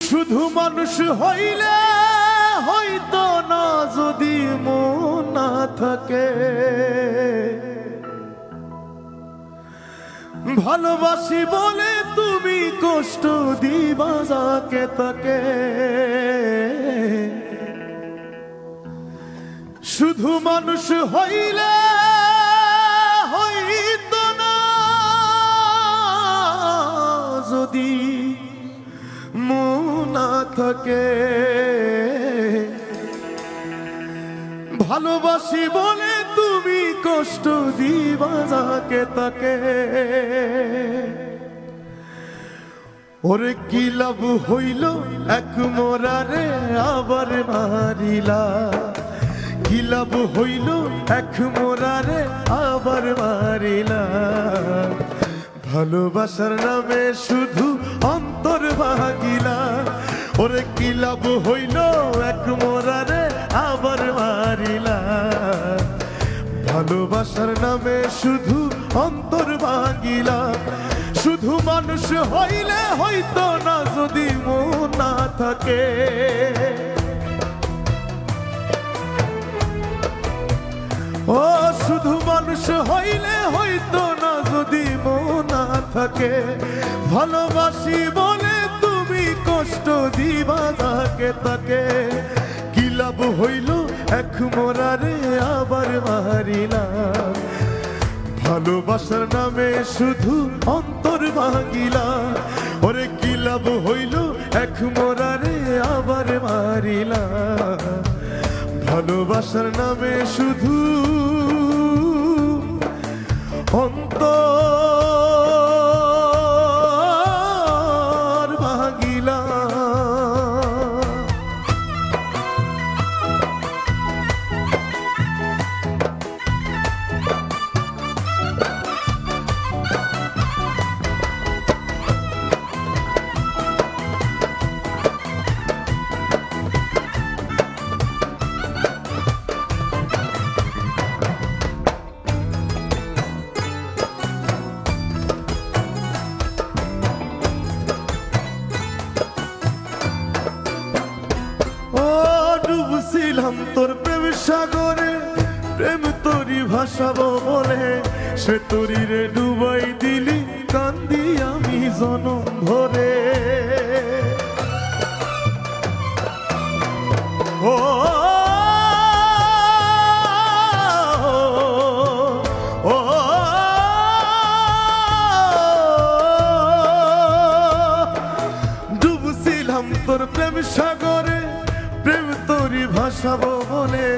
শুধু মানুষ হইলে হইতো না যদি মন না থাকে। ভালোবাসি বলে তুমি কষ্ট দিবা যাকে তাকে। শুধু মানুষ হইলে হইতো না যদি মন না থাকে। ভালোবাসি বলে তুমি কষ্ট দিবা যাকে তাকে। ওরে কি লাভ হইল এক মোরারে আবার মারিলা। কি লাভ হইল এক মোরারে আবার মারিলা। ভালোবাসার নামে শুধু অন্তর ভাগিলা। ওরে কি লাভ হইল এক মোরারে আবার মারিলা। ভালোবাসার নামে শুধু অন্তর ভাগিলা। শুধু মানুষ হইলে হইতো না যদি মন না থাকে। ও শুধু মানুষ হইলে হইতো না যদি মন না থাকে। ভালোবাসি বলে তুমি কষ্ট দিবা যাকে তাকে। কি লাভ হইল এক মোরারে আবার মারিলা। ভালোবাসার নামে শুধু অন্তর ভাগিলা। ওরে কি লাভ হইল এক মোরারে আবার মারিলা। ভালোবাসার নামে শুধু অন্তর ভাগিলা। ডুবছিলাম তোর প্রেম সাগরে, প্রেম তোরি ভাসাবো বলে সে তোরি রে ডুবাই দিলি কান্দি আমি জনম ভরে। ও ডুবছিলাম তোর প্রেম সাগরে, প্রেম তোরি ভাসাবো বলে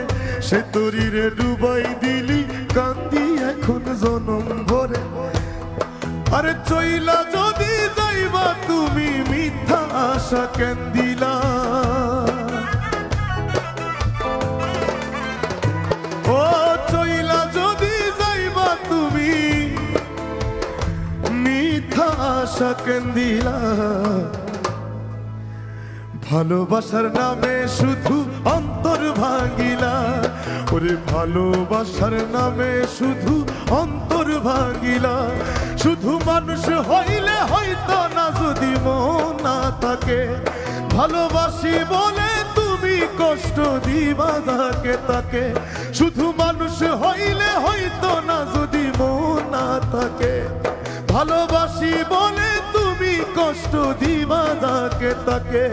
সে তোরি রে ডুবাই দিলি কান্দি এখন জনম ভরে। আরে চইলা যদি যাইবা তুমি মিথ্যা আশা কেন দিলা। ও চইলা যদি যাইবা তুমি মিথ্যা আশা কেন দিলা। ভালোবাসার নামে শুধু অন্তর ভাঙিলা। ওরে ভালোবাসার নামে শুধু অন্তর ভাঙিলা। শুধু মানুষ হইলে হইতো না যদি মন না থাকে। ভালোবাসি বলে তুমি কষ্ট দিবা যাকে তাকে। শুধু মানুষ হইলে হইতো না যদি মন না থাকে। ভালোবাসি বলে তুমি কষ্ট দিবা যাকে তাকে।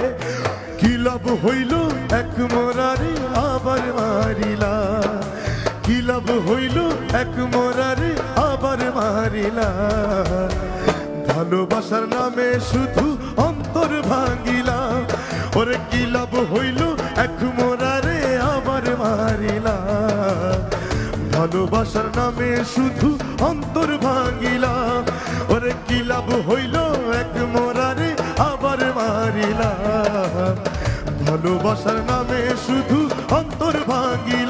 কি লাভ হইল এক মোরারে আবার মারিলা। কি লাভ হইল এক মোরারে আবার মারিলা। ভালোবাসার নামে শুধু অন্তর ভাঙিলা। ওরে কি লাভ হইল এক মোরারে আবার মারিলা। ভালোবাসার নামে শুধু অন্তর ভাঙিলা। ওরে কি লাভ হইল এক মোরারে আবার মারিলা। ভালোবাসার নামে শুধু অন্তর ভাঙিলা।